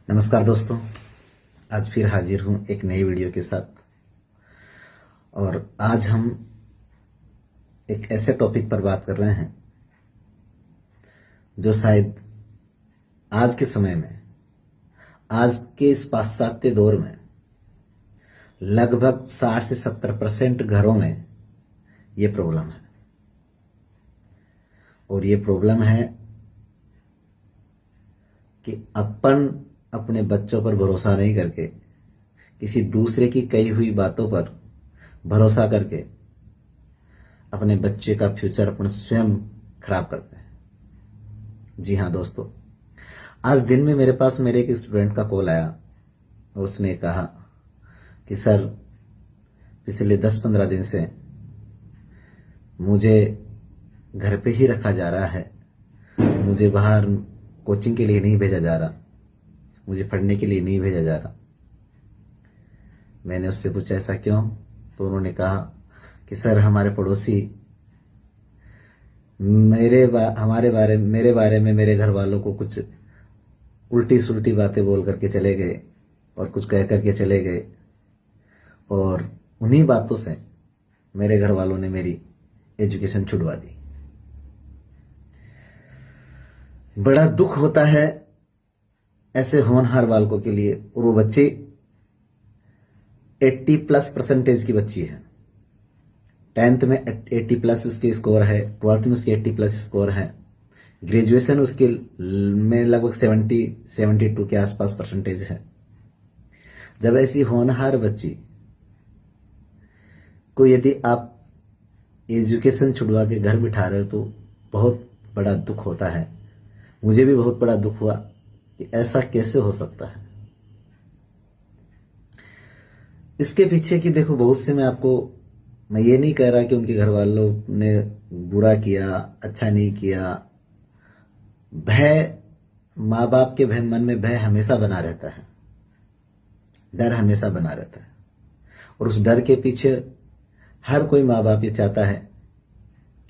नमस्कार दोस्तों। आज फिर हाजिर हूँ एक नई वीडियो के साथ। और आज हम एक ऐसे टॉपिक पर बात कर रहे हैं जो शायद आज के समय में, आज के इस पाश्चात्य दौर में लगभग 60 से 70% घरों में ये प्रॉब्लम है। और ये प्रॉब्लम है कि अपन अपने बच्चों पर भरोसा नहीं करके किसी दूसरे की कही हुई बातों पर भरोसा करके अपने बच्चे का फ्यूचर अपन स्वयं खराब करते हैं। जी हाँ दोस्तों, आज दिन में मेरे पास मेरे एक स्टूडेंट का कॉल आया और उसने कहा कि सर, पिछले 10-15 दिन से मुझे घर पे ही रखा जा रहा है, मुझे बाहर कोचिंग के लिए नहीं भेजा जा रहा, मुझे पढ़ने के लिए नहीं भेजा जा रहा। मैंने उससे पूछा ऐसा क्यों? तो उन्होंने कहा कि सर, हमारे पड़ोसी मेरे बारे में मेरे घर वालों को कुछ उल्टी सुल्टी बातें बोल करके चले गए और कुछ कह करके चले गए, और उन्हीं बातों से मेरे घर वालों ने मेरी एजुकेशन छुड़वा दी। बड़ा दुख होता है ऐसे होनहार बालकों के लिए। और वो बच्ची 80+ % की बच्ची है। 10th में 80+ उसके स्कोर है, 12th में उसके 80+ स्कोर है, ग्रेजुएशन उसके में लगभग 72 के आसपास परसेंटेज है। जब ऐसी होनहार बच्ची को यदि आप एजुकेशन छुड़वा के घर बिठा रहे हो तो बहुत बड़ा दुख होता है। मुझे भी बहुत बड़ा दुख हुआ कि ऐसा कैसे हो सकता है। इसके पीछे की देखो, बहुत से मैं ये नहीं कह रहा कि उनके घर वालों ने बुरा किया, अच्छा नहीं किया। भय, माँ बाप के मन में भय हमेशा बना रहता है, डर हमेशा बना रहता है। और उस डर के पीछे हर कोई माँ बाप ये चाहता है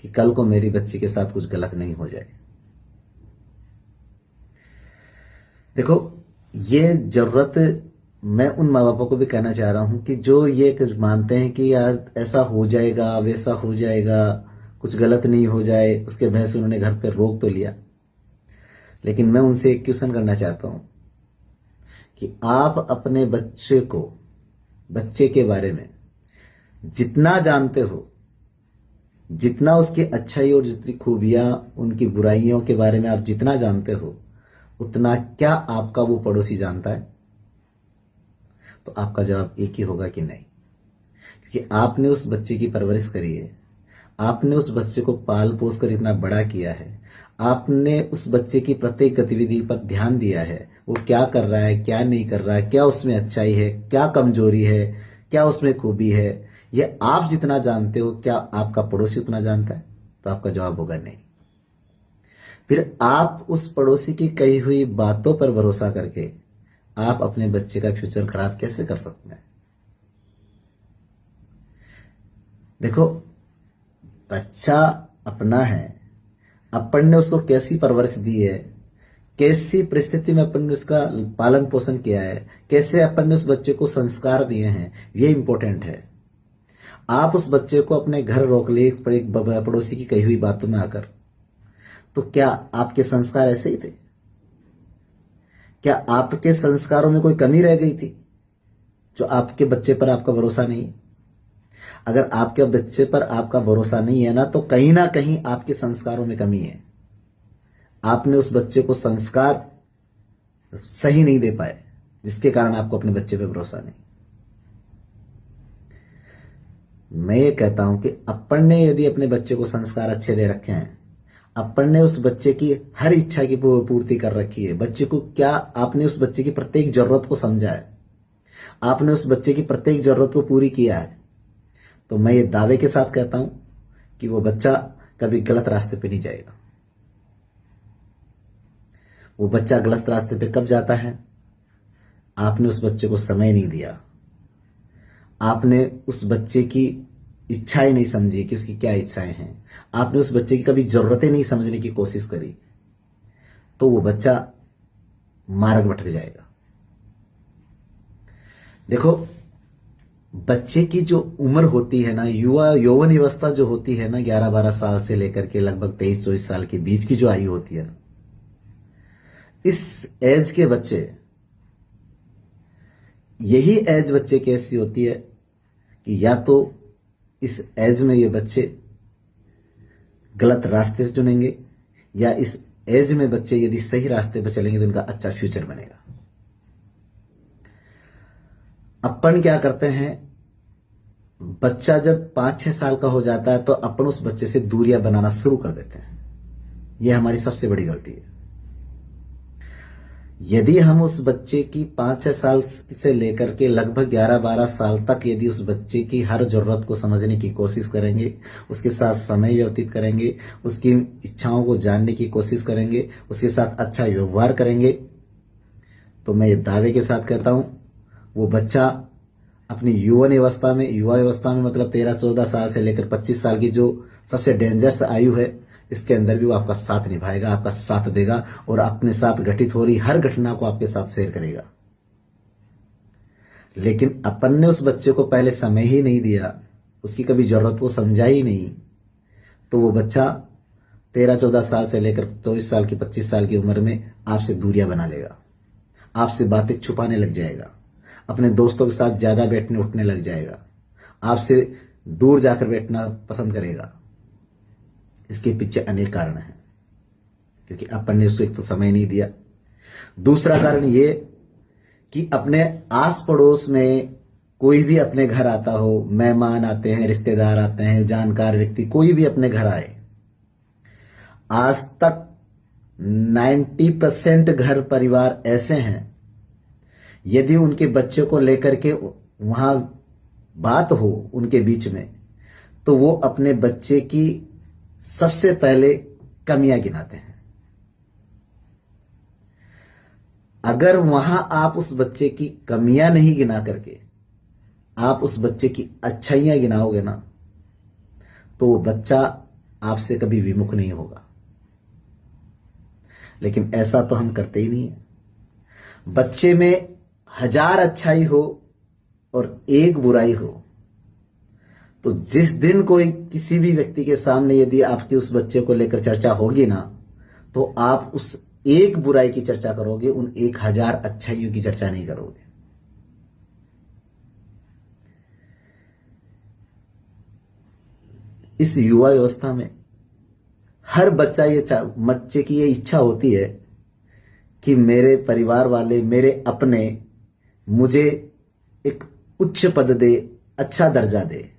कि कल को मेरी बच्ची के साथ कुछ गलत नहीं हो जाए। देखो, ये जरूरत मैं उन माँ बापों को भी कहना चाह रहा हूं कि जो ये मानते हैं कि यार ऐसा हो जाएगा, वैसा हो जाएगा, कुछ गलत नहीं हो जाए, उसके भय से उन्होंने घर पर रोक तो लिया। लेकिन मैं उनसे एक क्वेश्चन करना चाहता हूं कि आप अपने बच्चे के बारे में जितना जानते हो, जितना उसकी अच्छाई और जितनी खूबियां, उनकी बुराइयों के बारे में आप जितना जानते हो, उतना क्या आपका वो पड़ोसी जानता है? तो आपका जवाब एक ही होगा कि नहीं। क्योंकि आपने उस बच्चे की परवरिश करी है, आपने उस बच्चे को पाल पोस कर इतना बड़ा किया है, आपने उस बच्चे की प्रत्येक गतिविधि पर ध्यान दिया है, वो क्या कर रहा है, क्या नहीं कर रहा है, क्या उसमें अच्छाई है, क्या कमजोरी है, क्या उसमें खूबी है। ये आप जितना जानते हो, क्या आपका पड़ोसी उतना जानता है? तो आपका जवाब होगा नहीं। फिर आप उस पड़ोसी की कही हुई बातों पर भरोसा करके आप अपने बच्चे का फ्यूचर खराब कैसे कर सकते हैं? देखो, बच्चा अपना है, अपन ने उसको कैसी परवरिश दी है, कैसी परिस्थिति में अपन ने उसका पालन पोषण किया है, कैसे अपन ने उस बच्चे को संस्कार दिए हैं, ये इंपॉर्टेंट है। आप उस बच्चे को अपने घर रोक ले पड़ोसी की कही हुई बातों में आकर, तो क्या आपके संस्कार ऐसे ही थे? क्या आपके संस्कारों में कोई कमी रह गई थी जो आपके बच्चे पर आपका भरोसा नहीं? अगर आपके बच्चे पर आपका भरोसा नहीं है ना कहीं आपके संस्कारों में कमी है। आपने उस बच्चे को संस्कार सही नहीं दे पाए, जिसके कारण आपको अपने बच्चे पर भरोसा नहीं। मैं ये कहता हूं कि अपन ने यदि अपने बच्चे को संस्कार अच्छे दे रखे हैं, अपन ने उस बच्चे की हर इच्छा की पूर्ति कर रखी है, बच्चे को क्या, आपने उस बच्चे की प्रत्येक जरूरत को समझा है, आपने उस बच्चे की प्रत्येक जरूरत को पूरी किया है, तो मैं ये दावे के साथ कहता हूं कि वो बच्चा कभी गलत रास्ते पे नहीं जाएगा। वो बच्चा गलत रास्ते पे कब जाता है? आपने उस बच्चे को समय नहीं दिया, आपने उस बच्चे की इच्छाएं नहीं समझी कि उसकी क्या इच्छाएं हैं, आपने उस बच्चे की कभी जरूरतें नहीं समझने की कोशिश करी, तो वो बच्चा मार्ग भटक जाएगा। देखो, बच्चे की जो उम्र होती है ना, युवा यौवन अवस्था जो होती है ना, 11-12 साल से लेकर के लगभग 23-24 साल के बीच की जो आयु होती है ना, इस एज के बच्चे, यही एज बच्चे की ऐसी होती है कि या तो इस एज में ये बच्चे गलत रास्ते चुनेंगे, या इस एज में बच्चे यदि सही रास्ते पर चलेंगे तो उनका अच्छा फ्यूचर बनेगा। अपन क्या करते हैं, बच्चा जब 5-6 साल का हो जाता है तो अपन उस बच्चे से दूरियां बनाना शुरू कर देते हैं। यह हमारी सबसे बड़ी गलती है। यदि हम उस बच्चे की 5-6 साल से लेकर के लगभग 11-12 साल तक यदि उस बच्चे की हर जरूरत को समझने की कोशिश करेंगे, उसके साथ समय व्यतीत करेंगे, उसकी इच्छाओं को जानने की कोशिश करेंगे, उसके साथ अच्छा व्यवहार करेंगे, तो मैं ये दावे के साथ कहता हूं, वो बच्चा अपनी युवा अवस्था में मतलब 13-14 साल से लेकर 25 साल की जो सबसे डेंजरस आयु है, इसके अंदर भी वो आपका साथ निभाएगा, आपका साथ देगा और अपने साथ घटित हो रही हर घटना को आपके साथ शेयर करेगा। लेकिन अपन ने उस बच्चे को पहले समय ही नहीं दिया, उसकी कभी जरूरत को समझा ही नहीं, तो वो बच्चा 13-14 साल से लेकर 24 साल की 25 साल की उम्र में आपसे दूरियां बना लेगा, आपसे बातें छुपाने लग जाएगा, अपने दोस्तों के साथ ज्यादा बैठने उठने लग जाएगा, आपसे दूर जाकर बैठना पसंद करेगा। इसके पीछे अनेक कारण हैं, क्योंकि अपन ने उसको एक तो समय नहीं दिया। दूसरा कारण ये कि अपने आस पड़ोस में कोई भी अपने घर आता हो, मेहमान आते हैं, रिश्तेदार आते हैं, जानकार व्यक्ति कोई भी अपने घर आए, आज तक 90% घर परिवार ऐसे हैं, यदि उनके बच्चे को लेकर के वहां बात हो उनके बीच में, तो वो अपने बच्चे की सबसे पहले कमियां गिनाते हैं। अगर वहां आप उस बच्चे की कमियां नहीं गिना करके आप उस बच्चे की अच्छाइयां गिनाओगे ना, तो वो बच्चा आपसे कभी विमुख नहीं होगा। लेकिन ऐसा तो हम करते ही नहीं है। बच्चे में 1000 अच्छाई हो और एक बुराई हो, तो जिस दिन कोई किसी भी व्यक्ति के सामने यदि आपकी उस बच्चे को लेकर चर्चा होगी ना, तो आप उस एक बुराई की चर्चा करोगे, उन 1000 अच्छाइयों की चर्चा नहीं करोगे। इस युवा अवस्था में हर बच्चे की ये इच्छा होती है कि मेरे परिवार वाले, मेरे अपने मुझे एक उच्च पद दे, अच्छा दर्जा दे।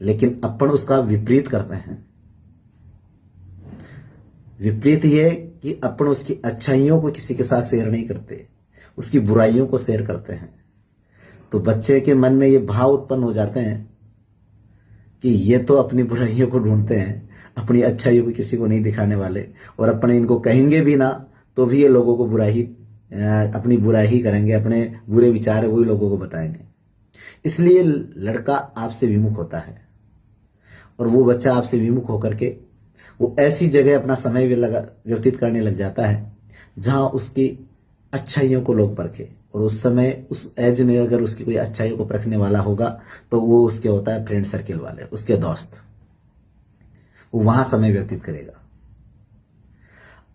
लेकिन अपन उसका विपरीत करते हैं। विपरीत यह कि अपन उसकी अच्छाइयों को किसी के साथ शेयर नहीं करते, उसकी बुराइयों को शेयर करते हैं। तो बच्चे के मन में ये भाव उत्पन्न हो जाते हैं कि ये तो अपनी बुराइयों को ढूंढते हैं, अपनी अच्छाइयों को किसी को नहीं दिखाने वाले, और अपने इनको कहेंगे भी ना तो भी ये लोगों को अपनी बुराई ही करेंगे, अपने बुरे विचार वही लोगों को बताएंगे। इसलिए लड़का आपसे विमुख होता है, और वो बच्चा आपसे विमुख होकर के वो ऐसी जगह अपना समय व्यतीत करने लग जाता है जहां उसकी अच्छाइयों को लोग परखे। और उस समय उस एज में अगर उसकी कोई अच्छाइयों को परखने वाला होगा तो वो उसके होता है फ्रेंड सर्किल वाले, उसके दोस्त, वो वहां समय व्यतीत करेगा।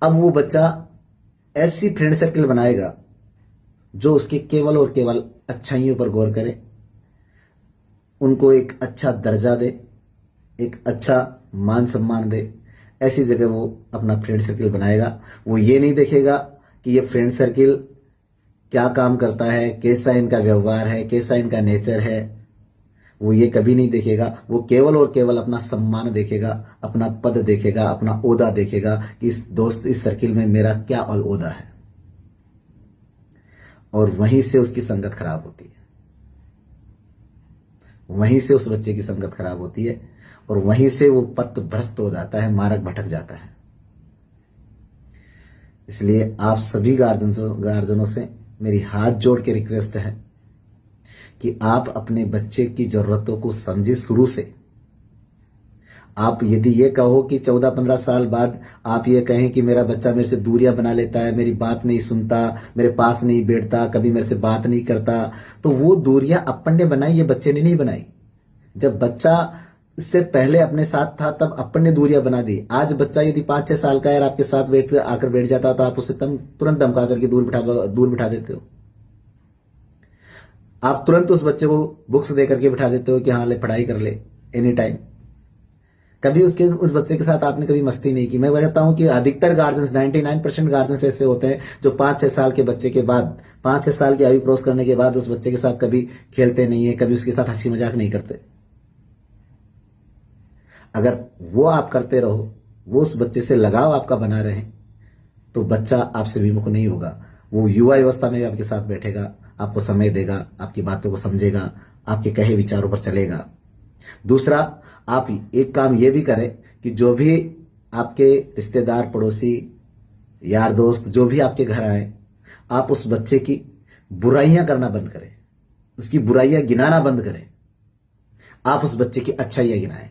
अब वो बच्चा ऐसी फ्रेंड सर्किल बनाएगा जो उसकी केवल और केवल अच्छाइयों पर गौर करे, उनको एक अच्छा दर्जा दे, एक अच्छा मान सम्मान दे। ऐसी जगह वो अपना फ्रेंड सर्किल बनाएगा। वो ये नहीं देखेगा कि ये फ्रेंड सर्किल क्या काम करता है, कैसा इनका व्यवहार है, कैसा इनका नेचर है, वो ये कभी नहीं देखेगा। वो केवल और केवल अपना सम्मान देखेगा, अपना पद देखेगा, अपना ओहदा देखेगा कि इस सर्किल में मेरा क्या ओहदा है। और वहीं से उसकी संगत खराब होती है, वहीं से उस बच्चे की संगत खराब होती है, और वहीं से वो पथ भ्रष्ट हो जाता है, मार्ग भटक जाता है। इसलिए आप सभी गार्जियनों से मेरी हाथ जोड़ के रिक्वेस्ट है कि आप अपने बच्चे की जरूरतों को समझे शुरू से। आप यदि ये कहो कि 14-15 साल बाद आप ये कहें कि मेरा बच्चा मेरे से दूरियां बना लेता है, मेरी बात नहीं सुनता, मेरे पास नहीं बैठता, कभी मेरे से बात नहीं करता, तो वो दूरियां अपन ने बनाई, ये बच्चे ने नहीं बनाई। जब बच्चा इससे पहले अपने साथ था तब अपन ने दूरियां बना दी। आज बच्चा यदि 5-6 साल का है और आपके साथ आकर बैठ जाता है तो आप उसे तुरंत धमका करके दूर बिठा देते हो। आप तुरंत उस बच्चे को बुक्स दे करके बिठा देते हो कि हाँ ले पढ़ाई कर ले एनी टाइम। कभी उस बच्चे के साथ आपने कभी मस्ती नहीं की। मैं कहता हूं कि अधिकतर गार्जियंस 99% गार्जियंस ऐसे होते हैं जो 5-6 साल के बच्चे के बाद 5-6 साल की आयु क्रॉस करने के बाद उस बच्चे के साथ कभी खेलते नहीं है, कभी उसके साथ हंसी मजाक नहीं करते। अगर वो आप करते रहो, वो उस बच्चे से लगाव आपका बना रहे, तो बच्चा आपसे विमुख नहीं होगा। वो युवा अवस्था में भी आपके साथ बैठेगा, आपको समय देगा, आपकी बातों को समझेगा, आपके कहे विचारों पर चलेगा। दूसरा, आप एक काम ये भी करें कि जो भी आपके रिश्तेदार, पड़ोसी, यार दोस्त जो भी आपके घर आए, आप उस बच्चे की बुराइयां करना बंद करें, उसकी बुराइयां गिनाना बंद करें। आप उस बच्चे की अच्छाइयां गिनाएं।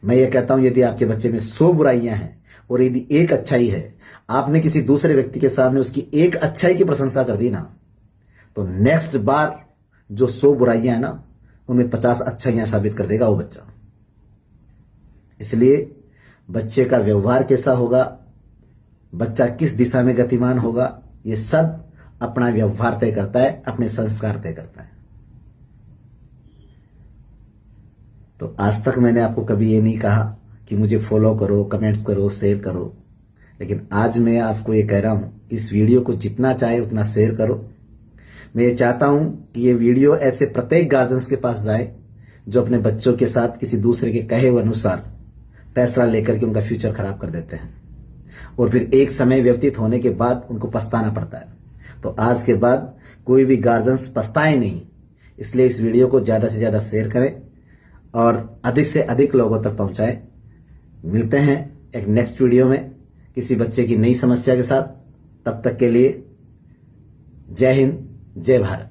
मैं ये कहता हूं यदि आपके बच्चे में 100 बुराइयां हैं और यदि एक अच्छाई है, आपने किसी दूसरे व्यक्ति के सामने उसकी एक अच्छाई की प्रशंसा कर दी ना, तो नेक्स्ट बार जो 100 बुराइयां हैं ना, उनमें 50 अच्छाइयां साबित कर देगा वो बच्चा। इसलिए बच्चे का व्यवहार कैसा होगा, बच्चा किस दिशा में गतिमान होगा, ये सब अपना व्यवहार तय करता है, अपने संस्कार तय करता है। तो आज तक मैंने आपको कभी ये नहीं कहा कि मुझे फॉलो करो, कमेंट्स करो, शेयर करो, लेकिन आज मैं आपको ये कह रहा हूं कि इस वीडियो को जितना चाहे उतना शेयर करो। मैं ये चाहता हूं कि ये वीडियो ऐसे प्रत्येक गार्जियंस के पास जाए जो अपने बच्चों के साथ किसी दूसरे के कहे हुए अनुसार फैसला लेकर के उनका फ्यूचर खराब कर देते हैं और फिर एक समय व्यतीत होने के बाद उनको पछताना पड़ता है। तो आज के बाद कोई भी गार्जियंस पछताए नहीं, इसलिए इस वीडियो को ज्यादा से ज्यादा शेयर करें और अधिक से अधिक लोगों तक पहुंचाएं। मिलते हैं एक नेक्स्ट वीडियो में किसी बच्चे की नई समस्या के साथ। तब तक के लिए जय हिंद, जय भारत।